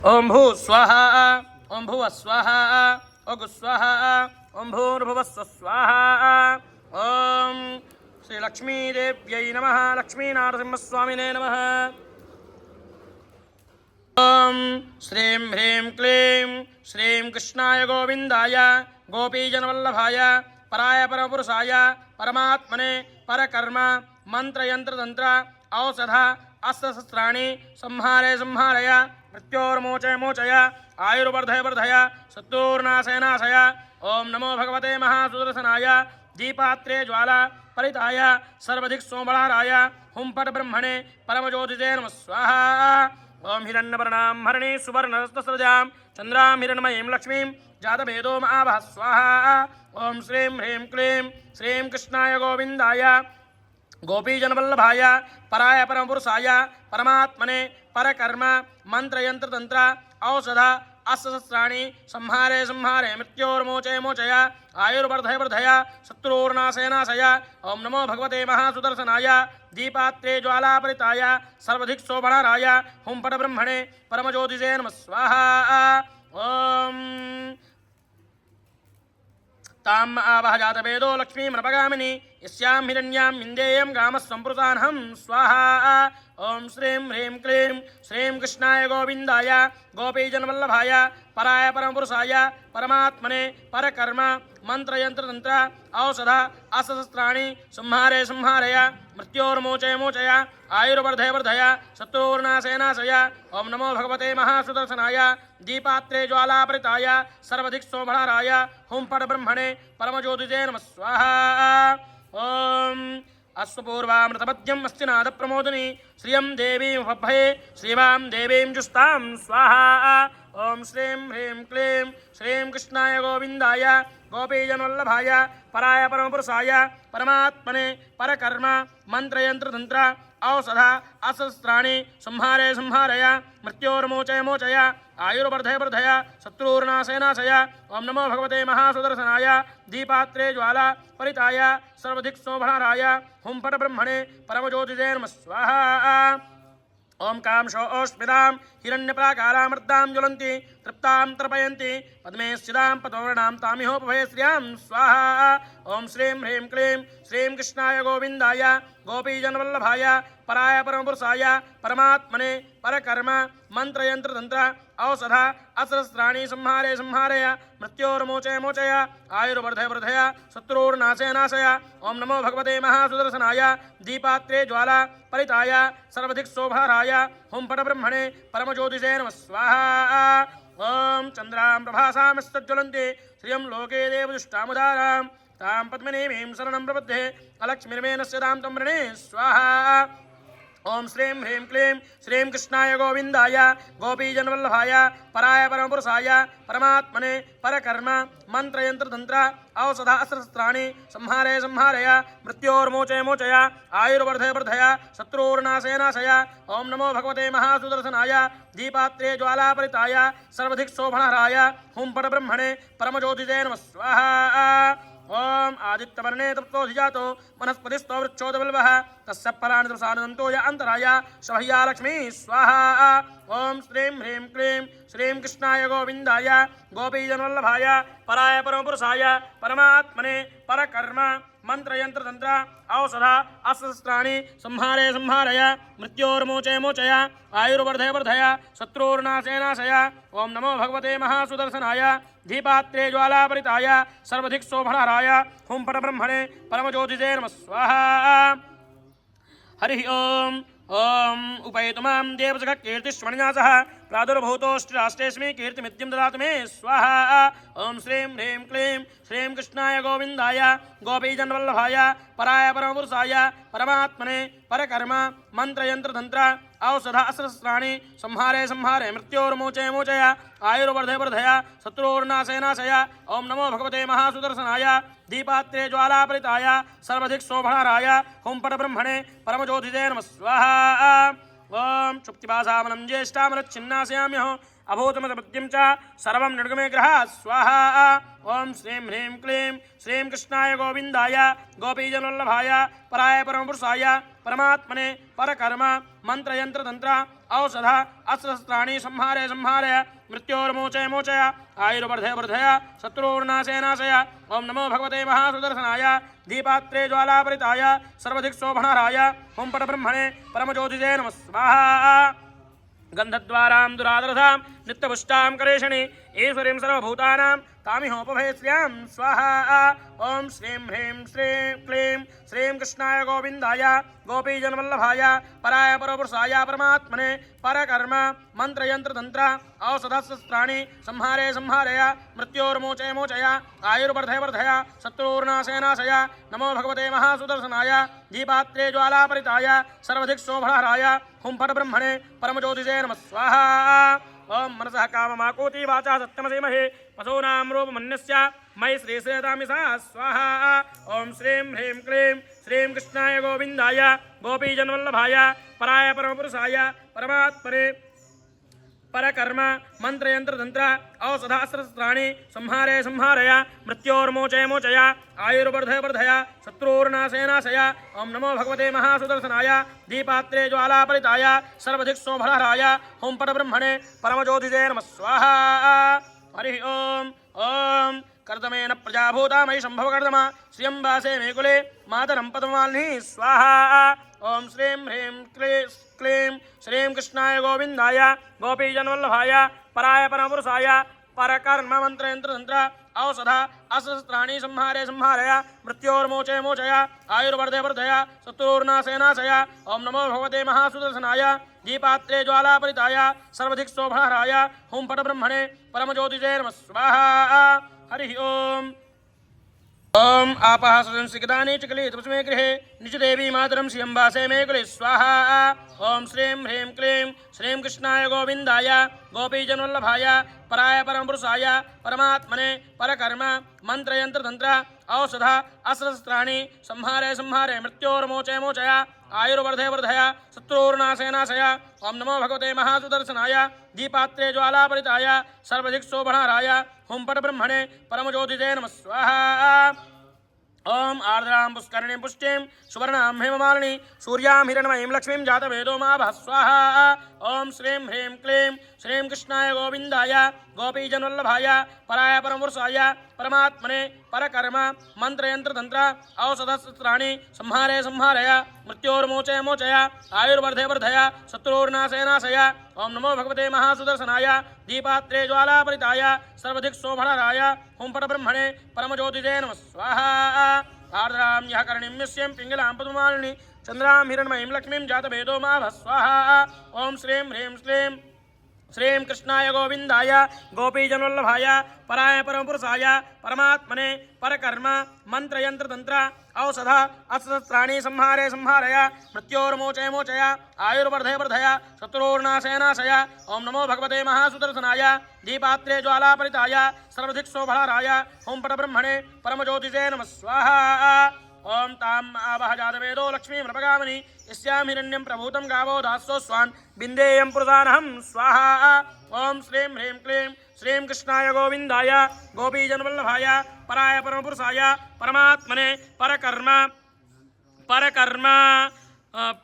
ओं भू स्वाहा ओं भुव स्वाहा ओगु स्वाहा ओं भूर्भुवस्व स्वाहा ओं श्री लक्ष्मीदेव्यै नमः लक्ष्मीनारसिंहस्वामिने नमः ओं श्रीं ह्रीं क्लीं श्रीं कृष्णाय गोविन्दाय गोपीजनवल्लभाय पराय परमपुरुषाय परमात्मने परकर्म मंत्रयंत्रतंत्र औषध अस्त्रशस्त्राणि संहारे संहारय मृत्योर्मोचय मोचय आयुर्वर्धय वर्धय शत्रुर्नाशय नाशय ओं नमो भगवते महासुदर्शनाय दीपात्रे ज्वाला परिताय सर्वधिक सोमणाराय हुंपट ब्रह्मणे परमज्योतिषे नमः स्वाहा ओं हिरण्यवर्णां हरिणी सुवर्णरत्नसृजां चन्द्रां हिरण्मयीं लक्ष्मीं जातभेदो महाभः स्वाहा ओं श्रीं ह्रीं क्लीं श्रीं कृष्णाय गोविन्दाय गोपीजनवल्लभाय पराय परमपुरुषाय परमात्मने परकर्म मंत्रयंत्रतंत्र औषध अस्त्रशस्त्राणि संहारे संहारे मृत्योर्मोचय मोचय आयुर्वर्धय वर्धय शत्रुर्नाशय नाशय ओं नमो भगवते महासुदर्शनाय दीपात्रे ज्वालापरिताय सर्वधिक शोभनाराय हुंपट ब्रह्मणे परमज्योतिषे नमः स्वाहा ओं ताम् आवह जातवेदो लक्ष्मीमनपगामिनी यस्यां हिरण्यां विन्देयं गामस्सम्पृतानहं स्वाहा ओं श्रीं ह्रीं क्लीं श्रीं कृष्णाय गोविन्दाय गोपीजनवल्लभाय पराय परमपुरुषाय परमात्मने परकर्म मंत्रयंत्रतंत्र औषध अस्त्रशस्त्राणि संहारे संहारय मृत्योर्मोचय मोचय आयुर्वर्धय वर्धय शत्रुर्नाशय नाशय ओं नमो भगवते महासुदर्शनाय दीपात्रे ज्वालापरिताय सर्वधिक शोभनाराय हुंपट ब्रह्मणे परमज्योतिषे नमः स्वाहा ओं अश्वपूर्वामृतमद्यम् अस्तिनादप्रमोदिनी श्रियं देवीं उपभये श्रीवां देवीं जुष्टां स्वाहा ओं श्रीं ह्रीं क्लीं श्रीं कृष्णाय गोविन्दाय गोपीजनवल्लभाय पराय परमपुरुषाय परमात्मने परकर्म मंत्रयंत्रतंत्र औषध अस्त्रशस्त्राणि संहारे संहारय मृत्योर्मोचय मोचय आयुर्वर्धय वर्धय शत्रुर्नाशय नाशय ओं नमो भगवते महासुदर्शनाय दीपात्रे ज्वाला परिताय सर्वधिक शोभनाराय हुंपट ब्रह्मणे परमज्योतिषे नमः स्वाहा ओं कांशोऽस्मितां हिरण्यप्राकारामृतां ज्वलन्ति तृप्तां तर्पयन्ति पद्मे स्थितां पतोर्णां तामिहोपभये श्रियां स्वाहा ओं श्रीं ह्रीं क्लीं श्रीं कृष्णाय गोविन्दाय गोपीजनवल्लभाय पराय परमपुरुषाय परमात्मने परकर्म मंत्रयंत्रतंत्र औषध अस्त्रशस्त्राणि संहारे संहारय मृत्योर्मोचय मोचय आयुर्वर्धय वर्धय शत्रुर्नाशय नाशय ओं नमो भगवते महासुदर्शनाय दीपात्रे ज्वाला परिताय सर्वधिक शोभनाराय हुंपट ब्रह्मणे परमज्योतिषे नमः स्वाहा ओं चंद्रां प्रभासामस्तज्वलन्ति श्रियं लोके देवदुष्टामुदारां तां पद्मनीमीं शरणं प्रपद्ये अलक्ष्मीर्मेनस्य तां तं वृणे स्वाहा ओं श्रीं ह्रीं क्लीं श्रीं कृष्णाय गोविन्दाय गोपीजनवल्लभाय पराय परमपुरुषाय परमात्मने परकर्म मंत्रयंत्रतंत्र औषध अस्त्रशस्त्राणि संहारे संहारय मृत्योर्मोचय मोचय आयुर्वर्धय वर्धय शत्रुर्नाशय नाशय ओं नमो भगवते महासुदर्शनाय दीपात्रे ज्वालापरिताय सर्वधिक शोभनाराय हुंपट ब्रह्मणे परमज्योतिषे नमः स्वाहा ओं आदित्यवर्णे तप्तोऽधिजातो वनस्पतिस्थो वृक्षोदवल्लभः तस्य फलानि तपसानन्दन्तो य अन्तराय शभय्या लक्ष्मी स्वाहा ओं श्रीं ह्रीं क्लीं श्रीं कृष्णाय गोविन्दाय गोपीजनवल्लभाय पराय परमपुरुषाय परमात्मने परकर्म मंत्रयंत्रतंत्र औषध अस्त्रशस्त्राणि संहारे संहारय मृत्योर्मोचय मोचय आयुर्वर्धय वर्धय शत्रुर्नाशय नाशय ओं नमो भगवते महासुदर्शनाय दीपात्रे ज्वालापरिताय सर्वधिक शोभनाराय हुंपट ब्रह्मणे परमज्योतिषे नमः स्वाहा हरि ओं ओं उपैतु मां देवजगः कीर्तिश्वन्यासः प्रादुर्भूतोऽष्टराष्ट्रेऽस्मि कीर्तिमिद्यं ददातु मे स्वाहा ओं श्रीं ह्रीं क्लीं श्रीं कृष्णाय गोविन्दाय गोपीजनवल्लभाय पराय परमपुरुषाय परमात्मने परकर्म मंत्रयंत्रतंत्र औषध अस्त्रशस्त्राणि संहारे संहारे मृत्योर्मोचय मोचय आयुर्वर्धय वर्धय शत्रुर्नाशय नाशय ओं नमो भगवते महासुदर्शनाय दीपात्रे ज्वालापरिताय सर्वधिक शोभनाराय हुंपट ब्रह्मणे परमज्योतिषे नमः स्वाहा ओं क्षुप्तिपाशामनं ज्येष्ठामरच्छिन्नाशयाम्यहो अभूतमसमृद्धिं च सर्वं निर्गमे ग्रहाः स्वाहा ओम श्रीं ह्रीं क्लीं श्रीं कृष्णाय गोविन्दाय गोपीजनवल्लभाय पराय परमपुरुषाय परमात्मने परकर्म मंत्रयंत्रतंत्र औषध अस्त्रशस्त्राणि संहारे संहारय मृत्योर्मोचय मोचय आयुर्वर्धय वर्धय शत्रुर्नाशय नाशय ओम नमो भगवते महासुदर्शनाय दीपात्रे ज्वालापरिताय सर्वदिक्शोभनराय ओम परब्रह्मणे परमज्योतिषे नमः स्वाहा गंधद्वारां दुरादरथां नित्यपुष्टां करेषणि ईश्वरीं सर्वभूतानां तामिहोपभयस्यां स्वाहा ओम श्रीं ह्रीं श्रीं क्लीं श्रीं कृष्णाय गोविन्दाय गोपीजनवल्लभाय पराय परपुरुषाय परमात्मने परकर्म मंत्रयंत्रतंत्र औषधशस्त्राणि संहारे संहारय मृत्योर्मोचय मोचय आयुर्वर्धय वर्धय शत्रुर्नाशय नाशय नमो भगवते महासुदर्शनाय दीपात्रे ज्वालापरिताय सर्वदिक्शोभनराय हुं फट् ब्रह्मणे परमज्योतिषे नमः स्वाहा ओम मनसः काममाकूति वाचा सत्यमसीमहे पशूनां रूपमन्यस्य मयि श्रीश्रेदामि सा स्वाहा ओम श्रीं ह्रीं क्लीं श्रीं कृष्णाय गोविन्दाय गोपीजनवल्लभाय पराय परमपुरुषाय परमात्मने परकर्म मंत्रयंत्रतंत्र औषधास्त्रशस्त्राणि संहारे संहारय मृत्योर्मोचय मोचय आयुर्वर्धय वर्धय शत्रुर्नाशय नाशय ओम नमो भगवते महासुदर्शनाय दीपात्रे ज्वालापरिताय सर्वदिक्शोभनराय हुं फट् ब्रह्मणे परमज्योतिषे नमः स्वाहा हरि ओम ओम कर्दमेन प्रजाभूता मयि संभवकर्दम श्रियंबासे मे कुले मातरं पद्ममालिनी स्वाहा ओम श्रीं ह्रीं क्लीं श्रीं कृष्णाय गोविन्दाय गोपीजनवल्लभाय पराय परमपुरुषाय परकर्म मंत्रयंत्रतंत्र औषध अस्त्रशस्त्राणि संहारे संहारय मृत्योर्मोचय मोचय आयुर्वर्धय वर्धय शत्रुर्नाशय नाशय ओम नमो भगवते महासुदर्शनाय दीपात्रे ज्वालापरिताय सर्वदिक्शोभनराय हुं फट् ब्रह्मणे परमज्योतिषे नमः स्वाहा हरि ओम ओम आपः सदंसिकदानि चकले तस्मै गृहे निजदेवी मातरं श्रियंबासे मे कुले स्वाहा ओम श्रीं ह्रीं क्लीं श्रीं कृष्णाय गोविन्दाय गोपीजनवल्लभाय पराय परमपुरुषाय परमात्मने परकर्म मंत्रयंत्रतंत्र औषध अस्त्रशस्त्राणि संहारे संहारे मृत्योर्मोचय मोचय आयुर्वर्धय वर्धय शत्रुर्नाशय नाशय ओम नमो भगवते महासुदर्शनाय दीपात्रे ज्वालापरिताय सर्वदिक्शोभनराय हुं फट् ब्रह्मणे परमज्योतिषे नमः स्वाहा ओम आर्द्रां पुष्करिणीं पुष्टिं सुवर्णां हेममालिनी सूर्यां हिरण्मयीं लक्ष्मीं जातवेदो मा भः स्वाहा ओम श्रीं ह्रीं क्लीं श्रीं कृष्णाय गोविन्दाय गोपीजनवल्लभाय पराय परमपुरुषाय परमात्मने परकर्म मंत्रयंत्रतंत्र औषधशस्त्राणि संहारे संहारय मृत्योर्मोचय मोचय आयुर्वर्धय वर्धय शत्रुर्नाशय नाशय ओम नमो भगवते महासुदर्शनाय दीपात्रे ज्वालापरिताय सर्वदिक्शोभनराय हुं फट् ब्रह्मणे परमज्योतिषे नमः स्वाहा आर्द्रां यः करणीं यस्यां पिङ्गलां पद्ममालिनी चन्द्रां हिरण्मयीं लक्ष्मीं जातवेदो मा भः स्वाहा ओम श्रीं ह्रीं क्लीं श्रीं कृष्णाय गोविन्दाय गोपीजनवल्लभाय पराय परमपुरुषाय परमात्मने परकर्म मंत्रयंत्रतंत्र औषध अस्त्रशस्त्राणि संहारे संहारय मृत्योर्मोचय मोचय आयुर्वर्धय वर्धय शत्रुर्नाशय नाशय ओम नमो भगवते महासुदर्शनाय दीपात्रे ज्वालापरिताय सर्वदिक्शोभनराय हुं फट् ब्रह्मणे परमज्योतिषे नमः स्वाहा ओम ताम आवह जातवेदो लक्ष्मी नृपगामिनी यस्यां हिरण्यं प्रभूतं गावो दासो स्वान् बिन्देयं पुरुषानहं स्वाहा ओम श्रीं ह्रीं क्लीं श्रीं कृष्णाय गोविन्दाय गोपीजनवल्लभाय पराय परमपुरुषाय परमात्मने परकर्म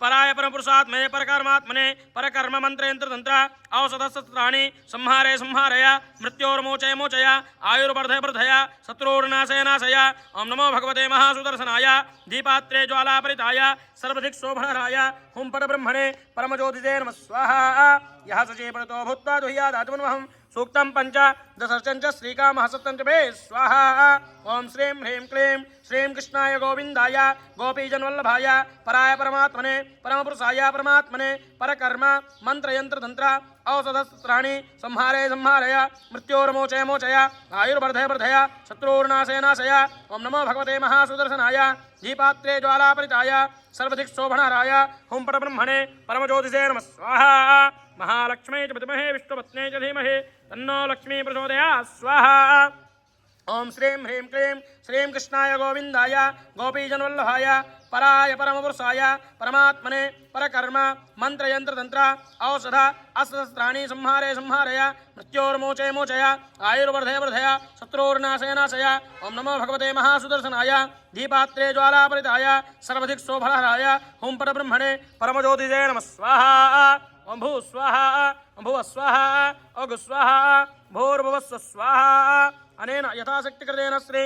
पराय परमपुरुषात्मने परकर्मात्मने परकर्म मंत्रयंत्रतंत्र औषधशस्त्राणि संहारे संहारय मृत्योर्मोचय मोचय आयुर्वर्धय वर्धय शत्रुर्नाशय नाशय ओम नमो भगवते महासुदर्शनाय दीपात्रे ज्वालापरिताय सर्वदिक्शोभनराय हुं फट् ब्रह्मणे परमज्योतिषे नमः स्वाहा यः सचेपनतो भूत्वा दुह्यादात्मन्वहं सूक्तं पंच दशर्चंच श्रीकामः सत्यं च भे स्वाहा ओम श्रीं ह्रीं क्लीं श्रीं कृष्णाय गोविन्दाय गोपीजनवल्लभाय पराय परमात्मने परमपुरुषाय परमात्मने परकर्म मंत्रयंत्रतंत्र औषधशस्त्राणि संहारे संहारय मृत्योर्मोचय मोचय आयुर्वर्धय वर्धय शत्रुर्नाशय नाशय ओम नमो भगवते महासुदर्शनाय दीपात्रे ज्वालापरिताय सर्वदिक्शोभनराय हुं फट् ब्रह्मणे परमज्योतिषे नमः स्वाहा महालक्ष्मी च विद्महे विष्णुपत्न्यै च धीमहि तन्नो लक्ष्मी प्रचोदयात् स्वाहा ओम श्रीं ह्रीं क्लीं श्रीं कृष्णाय गोविंदाय गोपीजनवल्लभाय पराय परमपुरुषाय परमात्मने परकर्म मंत्र यंत्र तंत्र औषध अस्त्रस्त्राणि संहारे संहारय मृत्योर्मोचय मोचय आयुर्वर्धय वर्धय शत्रुर्नाशय नाशय ओम नमो भगवते महासुदर्शनाय दीपात्रे ज्वालापरिताय सर्वधिक शोभनहराय हुं परब्रह्मणे परमज्योतिषे नमः स्वाहा ओम भू स्वाहा ओम भुव स्वाहा ओग स्वाहा भूर्भुवस्व स्वाहा अनेन यथाशक्तिकृतेन श्री